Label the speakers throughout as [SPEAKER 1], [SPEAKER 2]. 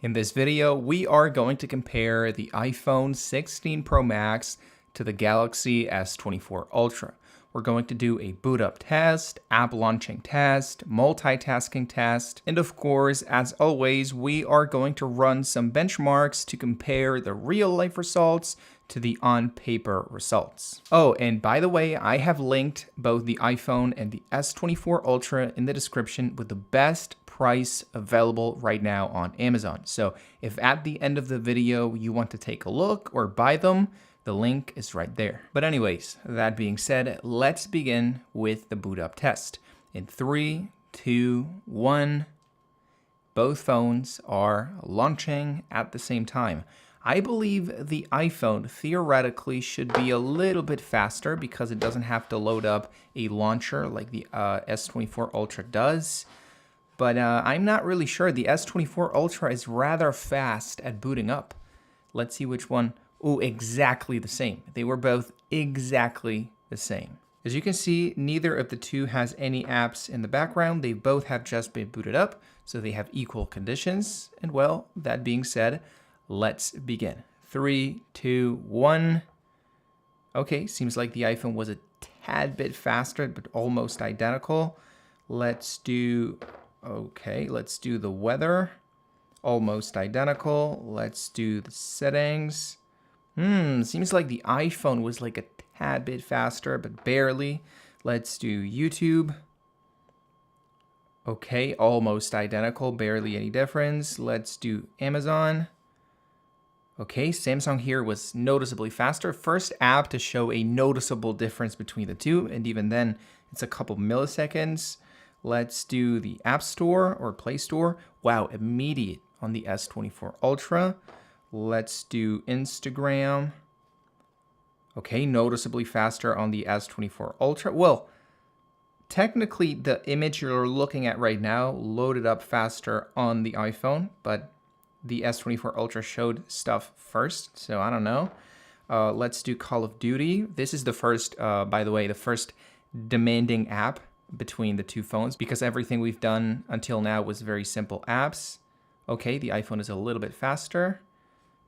[SPEAKER 1] In this video, we are going to compare the iPhone 16 Pro Max to the Galaxy S24 Ultra. We're going to do a boot up test, app launching test, multitasking test, and of course, as always, we are going to run some benchmarks to compare the real life results to the on-paper results. Oh, and by the way, I have linked both the iPhone and the S24 Ultra in the description with the best price available right now on Amazon. So if at the end of the video you want to take a look or buy them, the link is right there. But anyways, that being said, let's begin with the boot up test. In 3, 2, 1, both phones are launching at the same time. I believe the iPhone theoretically should be a little bit faster because it doesn't have to load up a launcher like the S24 Ultra does. But I'm not really sure. The S24 Ultra is rather fast at booting up. Let's see which one. Oh, exactly the same. They were both exactly the same. As you can see, neither of the two has any apps in the background. They both have just been booted up, so they have equal conditions. And well, that being said, let's begin. 3, 2, 1. Okay, seems like the iPhone was a tad bit faster, but almost identical. Let's do the weather. Almost identical. Let's do the settings. Seems like the iPhone was like a tad bit faster, but barely. Let's do YouTube. Okay, almost identical, barely any difference. Let's do Amazon. Okay, Samsung here was noticeably faster. First app to show a noticeable difference between the two, and even then, it's a couple milliseconds. Let's do the App Store or Play Store. Wow, immediate on the S24 Ultra. Let's do Instagram. Okay, noticeably faster on the S24 Ultra. Well, technically, the image you're looking at right now loaded up faster on the iPhone, but the S24 Ultra showed stuff first, so I don't know. Let's do Call of Duty. This is the first, by the way, the first demanding app between the two phones because everything we've done until now was very simple apps. Okay, the iPhone is a little bit faster,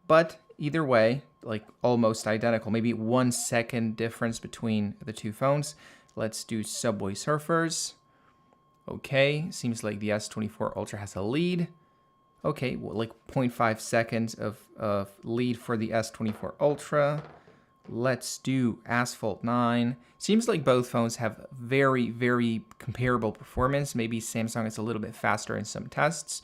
[SPEAKER 1] but either way, like almost identical, maybe 1 second difference between the two phones. Let's do Subway Surfers. Okay, seems like the S24 Ultra has a lead. Okay, well, like 0.5 seconds of lead for the S24 Ultra. Let's do Asphalt 9. Seems like both phones have very, very comparable performance. Maybe Samsung is a little bit faster in some tests.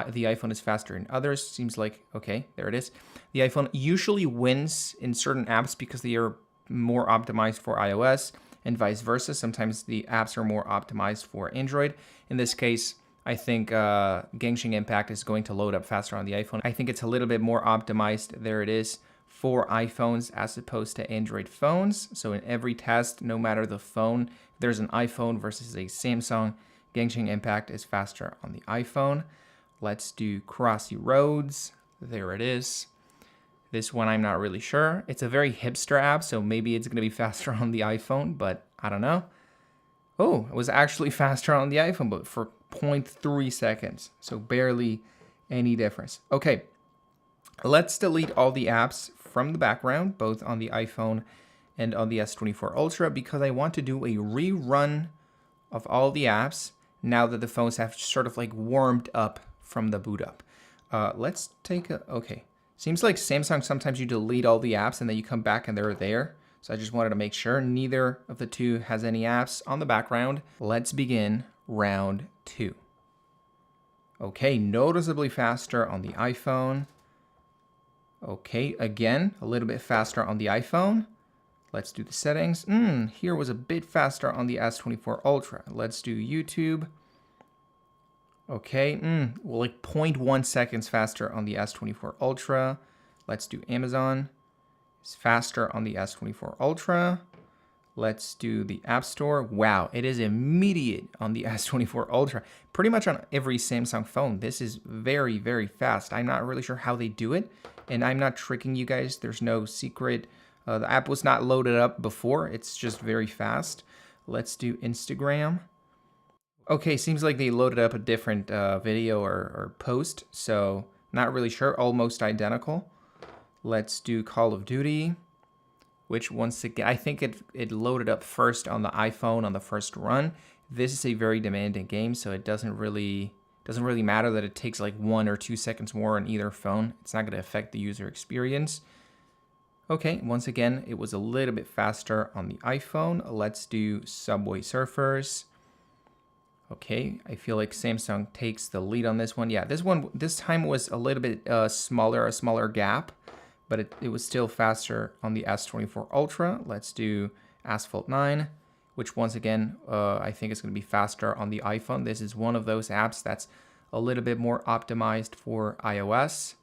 [SPEAKER 1] The iPhone is faster in others. Seems like, okay, there it is. The iPhone usually wins in certain apps because they are more optimized for iOS and vice versa. Sometimes the apps are more optimized for Android. In this case, I think Genshin Impact is going to load up faster on the iPhone. I think it's a little bit more optimized. There it is. For iPhones as opposed to Android phones. So in every test, no matter the phone, if there's an iPhone versus a Samsung, Genshin Impact is faster on the iPhone. Let's do Crossy Roads. There it is. This one I'm not really sure. It's a very hipster app, so maybe it's going to be faster on the iPhone, but I don't know. Oh, it was actually faster on the iPhone, but for 0.3 seconds. So barely any difference. Okay, let's delete all the apps from the background, both on the iPhone and on the S24 Ultra, because I want to do a rerun of all the apps now that the phones have sort of like warmed up from the boot up. Let's take a, okay. Seems like Samsung, sometimes you delete all the apps and then you come back and they're there. So I just wanted to make sure neither of the two has any apps on the background. Let's begin round 2. Okay, noticeably faster on the iPhone. Okay, again, a little bit faster on the iPhone. Let's do the settings. Here was a bit faster on the S24 Ultra. Let's do YouTube. Okay, well, like 0.1 seconds faster on the S24 Ultra. Let's do Amazon. It's faster on the S24 Ultra. Let's do the App Store. Wow, it is immediate on the S24 Ultra. Pretty much on every Samsung phone. This is very, very fast. I'm not really sure how they do it. And I'm not tricking you guys. There's no secret. The app was not loaded up before. It's just very fast. Let's do Instagram. Okay, seems like they loaded up a different video or post. So Not really sure, almost identical. Let's do Call of Duty, which once again, I think it loaded up first on the iPhone on the first run. This is a very demanding game, so it doesn't really matter that it takes like 1 or 2 seconds more on either phone. It's not going to affect the user experience. Okay, once again, it was a little bit faster on the iPhone. Let's do Subway Surfers. Okay, I feel like Samsung takes the lead on this one. Yeah, this time was a little bit a smaller gap, but it was still faster on the S24 Ultra. Let's do Asphalt 9, which once again, I think is going to be faster on the iPhone. This is one of those apps that's a little bit more optimized for iOS.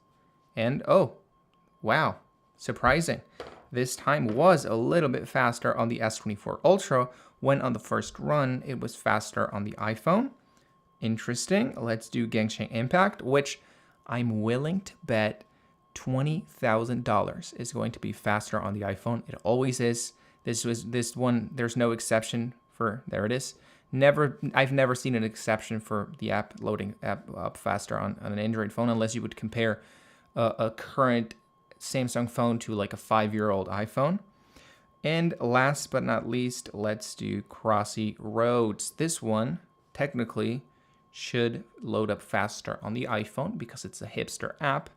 [SPEAKER 1] And oh, wow. Surprising. This time was a little bit faster on the S24 Ultra, when on the first run, it was faster on the iPhone. Interesting. Let's do Genshin Impact, which I'm willing to bet $20,000 is going to be faster on the iPhone. It always is. This one, there's no exception for, there it is. I've never seen an exception for the app loading up faster on an Android phone, unless you would compare a current Samsung phone to like a 5-year-old iPhone. And last but not least, let's do Crossy Roads. This one technically should load up faster on the iPhone because it's a hipster app,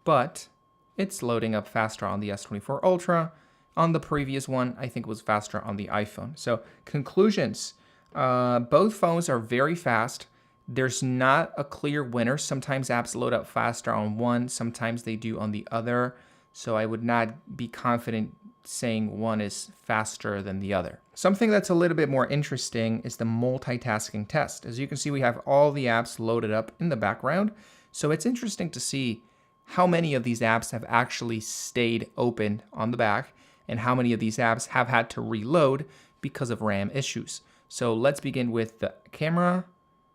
[SPEAKER 1] but it's loading up faster on the S24 Ultra. On the previous one, I think it was faster on the iPhone. So conclusions, both phones are very fast. There's not a clear winner. Sometimes apps load up faster on one, sometimes they do on the other. So I would not be confident saying one is faster than the other. Something that's a little bit more interesting is the multitasking test. As you can see, we have all the apps loaded up in the background. So it's interesting to see how many of these apps have actually stayed open on the back and how many of these apps have had to reload because of RAM issues. So let's begin with the camera.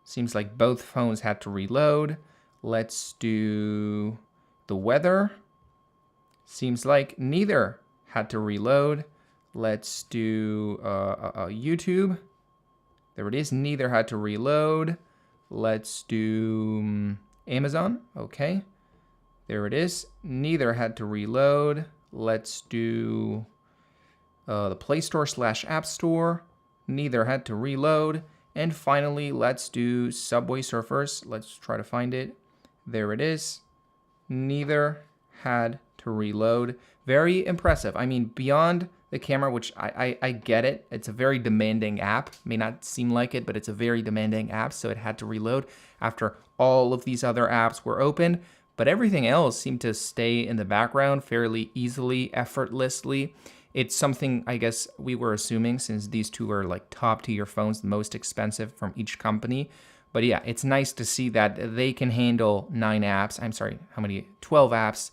[SPEAKER 1] Seems like both phones had to reload. Let's do the weather. Seems like neither had to reload. Let's do YouTube. There it is, neither had to reload. Let's do Amazon, okay. There it is, neither had to reload. Let's do the Play Store / App Store. Neither had to reload. And finally, let's do Subway Surfers. Let's try to find it. There it is. Neither had to reload. Very impressive. I mean, beyond the camera, which I get it. It's a very demanding app. May not seem like it, but it's a very demanding app. So it had to reload after all of these other apps were open. But everything else seemed to stay in the background fairly easily, effortlessly. It's something I guess we were assuming since these two are like top tier phones, the most expensive from each company. But yeah, it's nice to see that they can handle 9 apps. I'm sorry, how many? 12 apps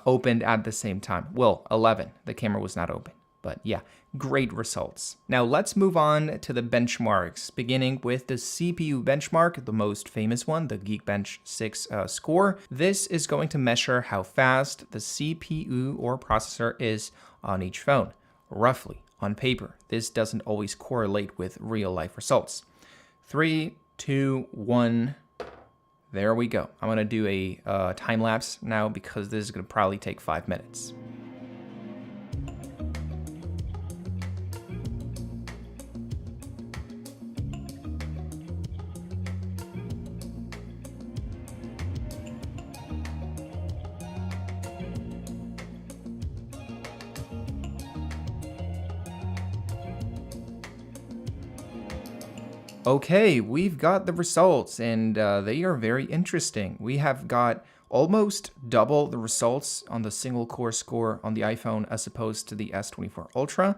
[SPEAKER 1] opened at the same time. Well, 11. The camera was not open. But yeah, great results. Now let's move on to the benchmarks, beginning with the CPU benchmark, the most famous one, the Geekbench 6 score. This is going to measure how fast the CPU or processor is on each phone, roughly, on paper. This doesn't always correlate with real-life results. 3, 2, 1. There we go. I'm going to do a time-lapse now because this is going to probably take 5 minutes. Okay, we've got the results, and they are very interesting. We have got almost double the results on the single core score on the iPhone as opposed to the S24 Ultra,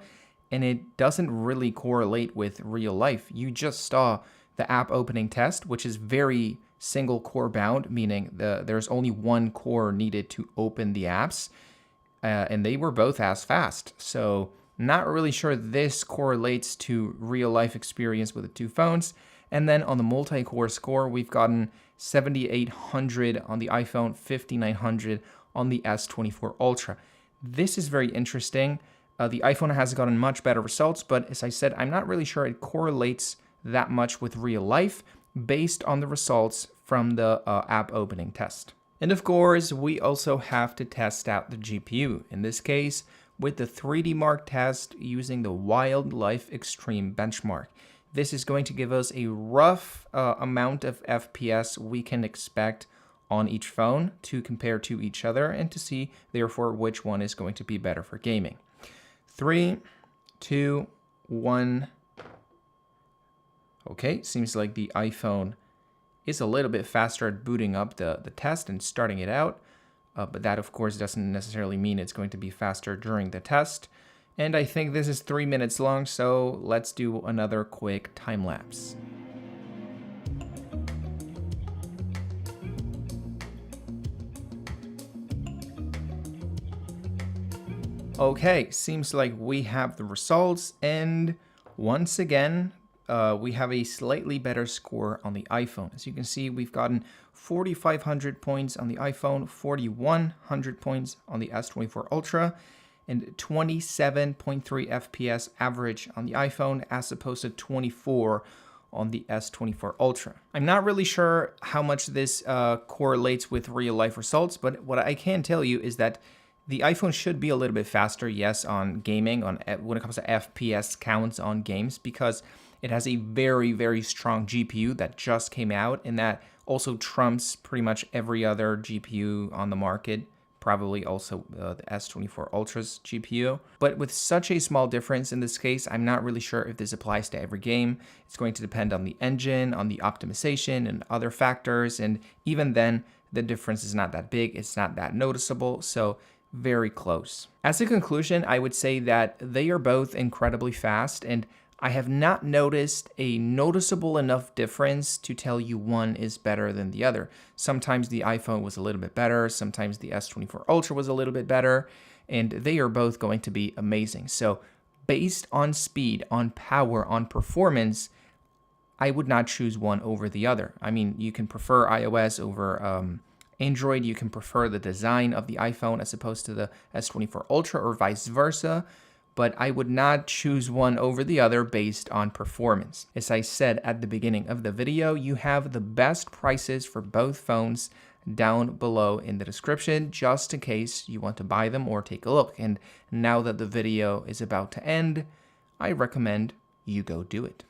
[SPEAKER 1] and it doesn't really correlate with real life. You just saw the app opening test, which is very single core bound, meaning there's only one core needed to open the apps, and they were both as fast. So not really sure this correlates to real life experience with the two phones. And then on the multi-core score, we've gotten 7,800 on the iPhone, 5,900 on the S24 Ultra. This is very interesting. The iPhone has gotten much better results, but as I said, I'm not really sure it correlates that much with real life based on the results from the app opening test. And of course, we also have to test out the GPU, in this case, with the 3D Mark test using the Wildlife Extreme benchmark. This is going to give us a rough amount of FPS we can expect on each phone to compare to each other and to see, therefore, which one is going to be better for gaming. 3, 2, 1. Okay, seems like the iPhone is a little bit faster at booting up the test and starting it out. But that, of course, doesn't necessarily mean it's going to be faster during the test. And I think this is 3 minutes long, so let's do another quick time lapse. Okay, seems like we have the results, and once again, we have a slightly better score on the iPhone. As you can see, we've gotten 4,500 points on the iPhone, 4,100 points on the S24 Ultra, and 27.3 FPS average on the iPhone as opposed to 24 on the S24 Ultra. I'm not really sure how much this correlates with real life results, but what I can tell you is that the iPhone should be a little bit faster, yes, on gaming, when it comes to FPS counts on games, because it has a very, very strong GPU that just came out, and that also trumps pretty much every other GPU on the market, probably also the S24 Ultra's GPU. But with such a small difference in this case, I'm not really sure if this applies to every game. It's going to depend on the engine, on the optimization, and other factors, and even then, the difference is not that big, it's not that noticeable, so very close. As a conclusion, I would say that they are both incredibly fast, and I have not noticed a noticeable enough difference to tell you one is better than the other. Sometimes the iPhone was a little bit better, sometimes the S24 Ultra was a little bit better, and they are both going to be amazing. So based on speed, on power, on performance, I would not choose one over the other. I mean, you can prefer iOS over Android, you can prefer the design of the iPhone as opposed to the S24 Ultra or vice versa, but I would not choose one over the other based on performance. As I said at the beginning of the video, you have the best prices for both phones down below in the description, just in case you want to buy them or take a look. And now that the video is about to end, I recommend you go do it.